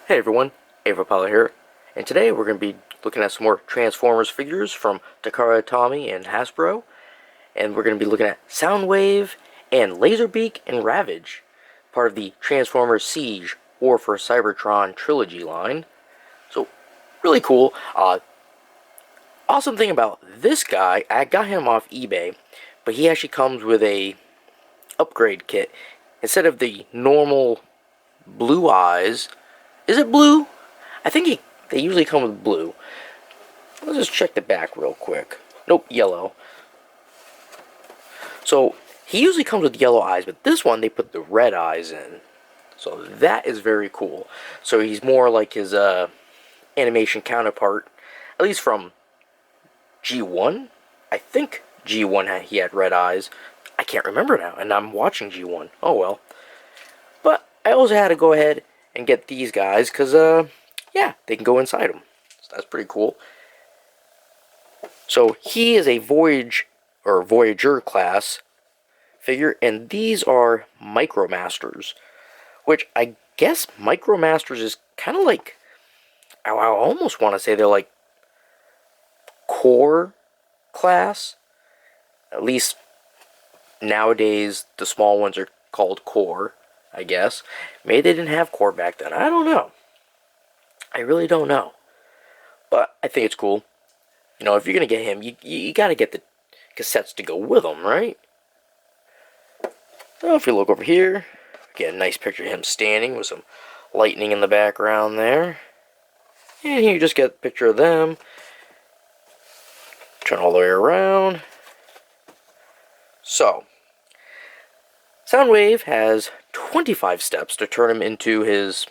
Hey everyone, Avapollo here, and today we're going to be looking at some more Transformers figures from Takara Tomy and Hasbro, and we're going to be looking at Soundwave and Laserbeak and Ravage, part of the Transformers Siege War For Cybertron trilogy line. So, really cool. Awesome thing about this guy, I got him off eBay, but he actually comes with a upgrade kit. Instead of the normal blue eyes, is it blue? I think they usually come with blue. Let's just check the back real quick. Nope, yellow. So, he usually comes with yellow eyes, but this one they put the red eyes in. So that is very cool. So he's more like his animation counterpart, at least from G1. I think G1 he had red eyes. I can't remember now, and I'm watching G1. Oh well. But I also had to go ahead and get these guys, because, yeah, they can go inside them. So that's pretty cool. So, he is a Voyager class figure, and these are Micromasters, which I guess Micromasters is kind of like, I almost want to say they're like core class. At least nowadays, the small ones are called core, I guess. Maybe they didn't have core back then. I don't know. I really don't know. But I think it's cool. You know, if you're going to get him, you got to get the cassettes to go with him, right? So if you look over here, get a nice picture of him standing with some lightning in the background there. And here you just get a picture of them. Turn all the way around. So, Soundwave has 25 steps to turn him into his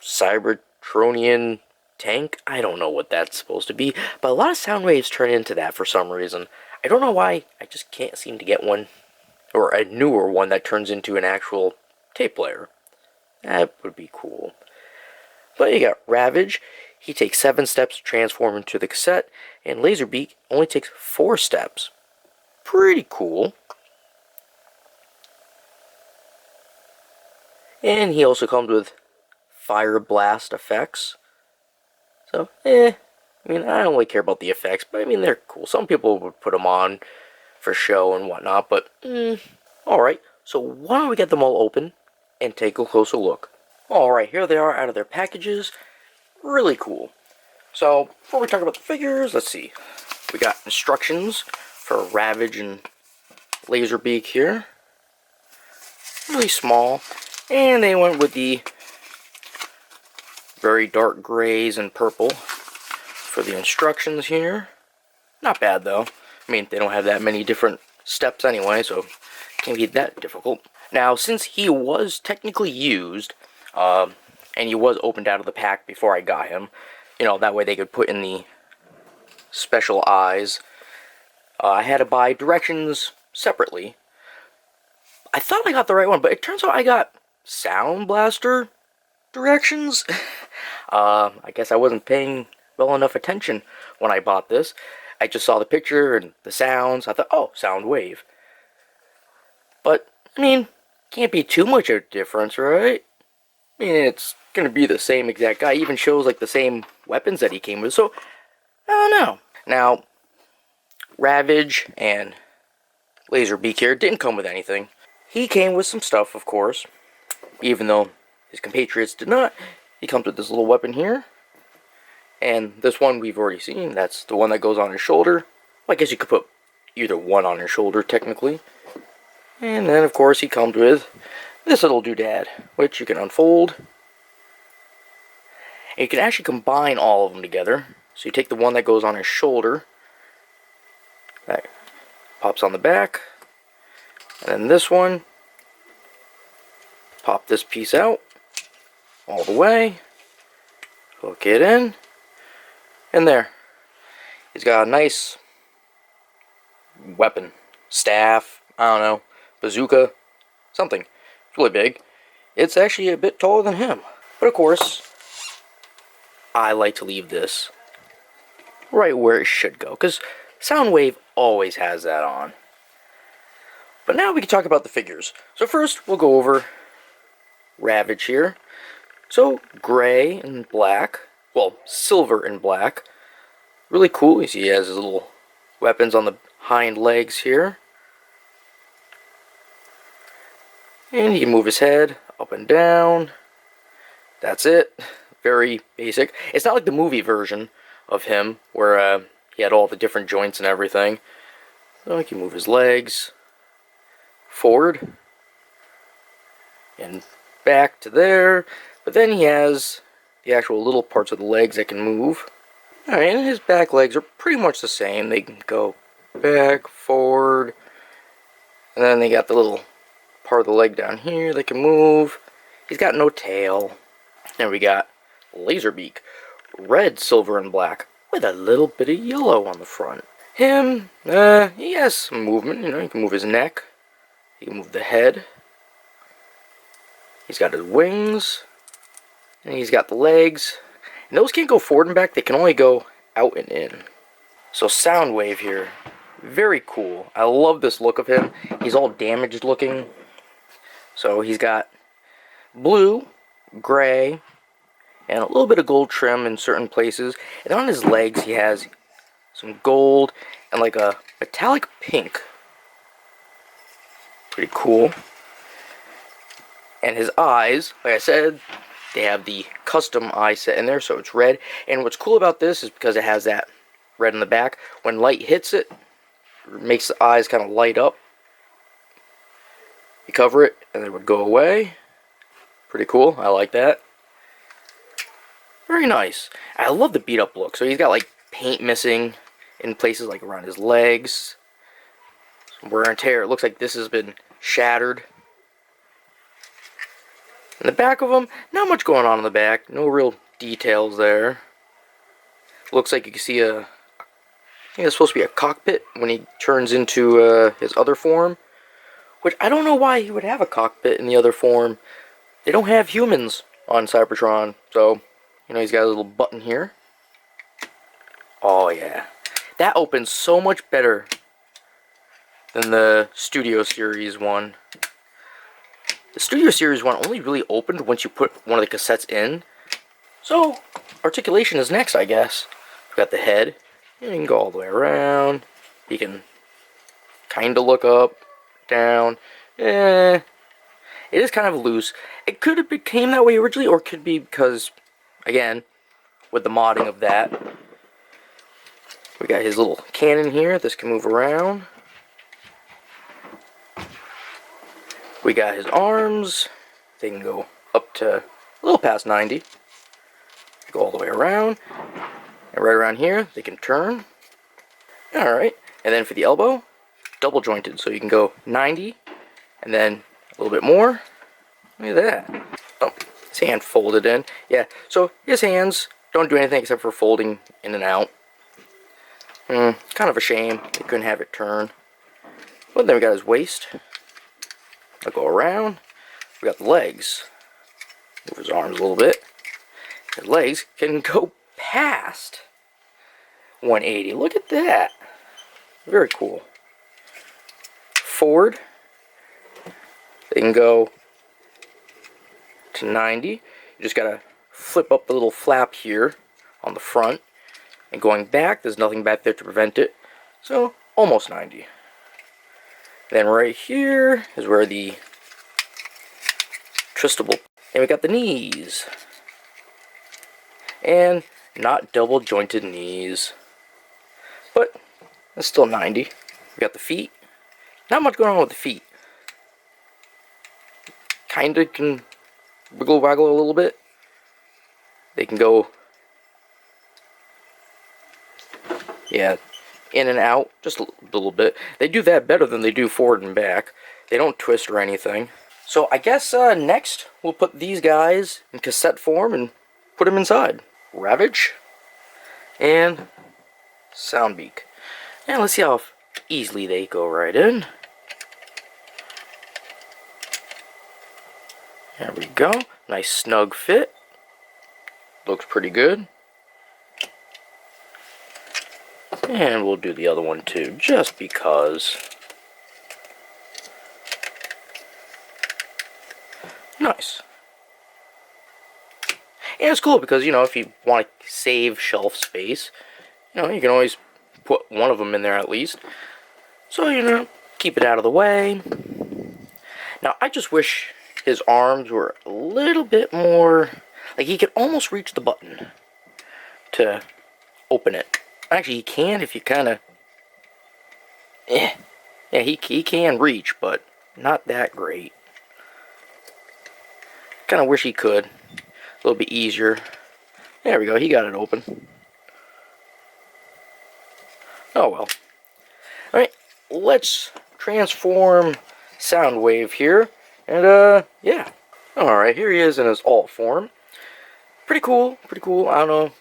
Cybertronian tank. I don't know what that's supposed to be, but a lot of Soundwaves turn into that for some reason. I don't know why, I just can't seem to get one, or a newer one that turns into an actual tape player. That would be cool. But you got Ravage. He takes 7 steps to transform into the cassette, and Laserbeak only takes 4 steps. Pretty cool. And he also comes with fire blast effects. So, I mean, I don't really care about the effects, but I mean, they're cool. Some people would put them on for show and whatnot, but, alright. So, why don't we get them all open and take a closer look. Alright, here they are out of their packages. Really cool. So, before we talk about the figures, let's see. We got instructions for Ravage and Laserbeak here. Really small. And they went with the very dark grays and purple for the instructions here. Not bad though. I mean, they don't have that many different steps anyway, so it can't be that difficult. Now, since he was technically used, and he was opened out of the pack before I got him, you know, that way they could put in the special eyes, I had to buy directions separately. I thought I got the right one, but it turns out I got Sound Blaster directions. I guess I wasn't paying well enough attention when I bought this. I just saw the picture and the sounds. I thought, oh, Soundwave. But, I mean, can't be too much of a difference, right? I mean, it's going to be the same exact guy. Even shows, like, the same weapons that he came with. So, I don't know. Now, Ravage and Laserbeak here didn't come with anything. He came with some stuff, of course. Even though his compatriots did not. He comes with this little weapon here. And this one we've already seen. That's the one that goes on his shoulder. Well, I guess you could put either one on his shoulder, technically. And then, of course, he comes with this little doodad, which you can unfold. And you can actually combine all of them together. So you take the one that goes on his shoulder. That pops on the back. And then this one. Pop this piece out. All the way. Hook it in. And there. He's got a nice weapon. Staff. I don't know. Bazooka. Something. It's really big. It's actually a bit taller than him. But of course, I like to leave this right where it should go. Because Soundwave always has that on. But now we can talk about the figures. So first, we'll go over Ravage here. So, gray and black. Well, silver and black. Really cool. You see he has his little weapons on the hind legs here. And he can move his head up and down. That's it. Very basic. It's not like the movie version of him, where he had all the different joints and everything. So he can move his legs forward and back to there. But then he has the actual little parts of the legs that can move. Alright, and his back legs are pretty much the same. They can go back, forward, and then they got the little part of the leg down here that can move. He's got no tail. And we got Laserbeak, red, silver, and black, with a little bit of yellow on the front. Him, he has some movement, you know, he can move his neck, he can move the head. He's got his wings, and he's got the legs. And those can't go forward and back, they can only go out and in. So Soundwave here, very cool. I love this look of him. He's all damaged looking. So he's got blue, gray, and a little bit of gold trim in certain places. And on his legs he has some gold and like a metallic pink. Pretty cool. And his eyes, like I said, they have the custom eye set in there, so it's red. And what's cool about this is because it has that red in the back, when light hits it, it makes the eyes kind of light up. You cover it, and it would go away. Pretty cool. I like that. Very nice. I love the beat up look. So he's got like paint missing in places like around his legs. Some wear and tear. It looks like this has been shattered. In the back of him, not much going on in the back. No real details there. Looks like you can see I think it's supposed to be a cockpit when he turns into his other form. Which I don't know why he would have a cockpit in the other form. They don't have humans on Cybertron. So, you know, he's got a little button here. Oh, yeah. That opens so much better than the Studio Series one. The Studio Series one only really opened once you put one of the cassettes in. So, articulation is next, I guess. We've got the head. You can go all the way around. He can kind of look up, down. It is kind of loose. It could have became that way originally, or it could be because, again, with the modding of that. We got his little cannon here. This can move around. We got his arms. They can go up to a little past 90. Go all the way around. And right around here, they can turn. Alright. And then for the elbow, double jointed. So you can go 90. And then a little bit more. Look at that. Oh, his hand folded in. Yeah, so his hands don't do anything except for folding in and out. Kind of a shame. They couldn't have it turn. But then we got his waist. I'll go around. We got the legs. Move his arms a little bit. His legs can go past 180. Look at that. Very cool. Forward. They can go to 90. You just gotta flip up the little flap here on the front. And going back, there's nothing back there to prevent it. So, almost 90. Then right here is where the twistable, and we got the knees. And not double jointed knees. But it's still 90. We got the feet. Not much going on with the feet. Kinda can wiggle waggle a little bit. They can go, yeah, in and out, just a little bit. They do that better than they do forward and back. They don't twist or anything. So I guess next we'll put these guys in cassette form and put them inside. Ravage and Soundbeak. And let's see how easily they go right in. There we go. Nice snug fit. Looks pretty good. And we'll do the other one too, just because. Nice. And it's cool because, you know, if you want to save shelf space, you know, you can always put one of them in there at least. So, you know, keep it out of the way. Now, I just wish his arms were a little bit more, like he could almost reach the button to open it. Actually, he can if you kind of, yeah, he can reach, but not that great. Kind of wish he could. A little bit easier. There we go, he got it open. Oh well. Alright, let's transform Soundwave here. And, yeah. Alright, here he is in his alt form. Pretty cool, pretty cool. I don't know.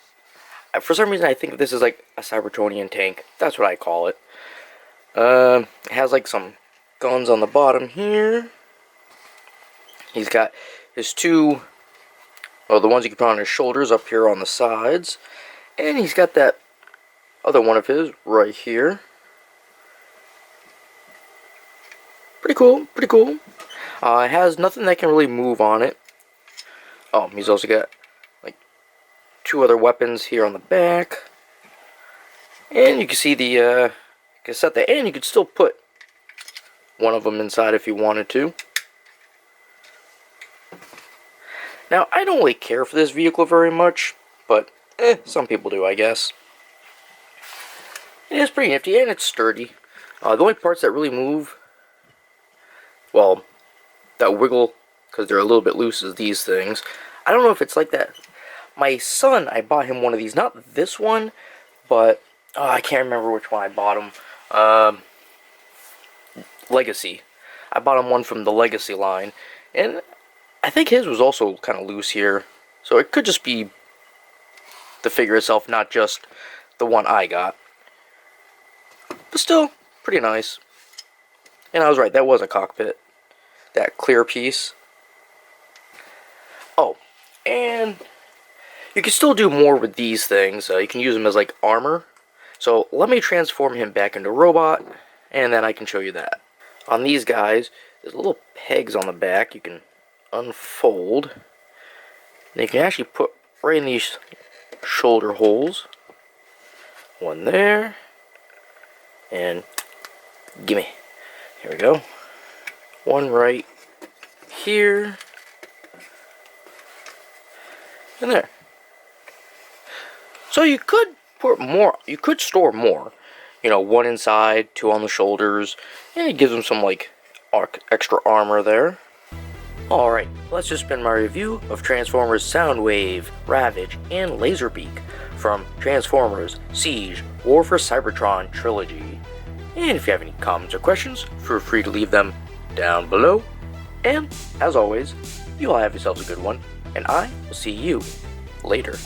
For some reason, I think this is like a Cybertronian tank. That's what I call it. It has like some guns on the bottom here. He's got his two, well, the ones you can put on his shoulders up here on the sides. And he's got that other one of his right here. Pretty cool, pretty cool. It has nothing that can really move on it. Oh, he's also got like two other weapons here on the back. And you can see the cassette there. And you could still put one of them inside if you wanted to. Now, I don't really care for this vehicle very much, but some people do, I guess. It is pretty nifty, and it's sturdy. The only parts that really move, well, that wiggle, because they're a little bit loose, is these things. I don't know if it's like that. My son, I bought him one of these. Not this one, but I can't remember which one I bought him. Legacy. I bought him one from the Legacy line, and I think his was also kind of loose here. So it could just be the figure itself, not just the one I got. But still, pretty nice. And I was right, that was a cockpit. That clear piece. Oh, and you can still do more with these things. You can use them as like armor. So let me transform him back into a robot, and then I can show you that. On these guys, there's little pegs on the back you can unfold. And you can actually put right in these shoulder holes. One there. And gimme. Here we go. One right here. And there. So you could put more, you could store more. You know, one inside, two on the shoulders, and it gives them some, like, extra armor there. Alright, let's just spin my review of Transformers Soundwave, Ravage, and Laserbeak from Transformers Siege War For Cybertron trilogy. And if you have any comments or questions, feel free to leave them down below. And, as always, you all have yourselves a good one, and I will see you later.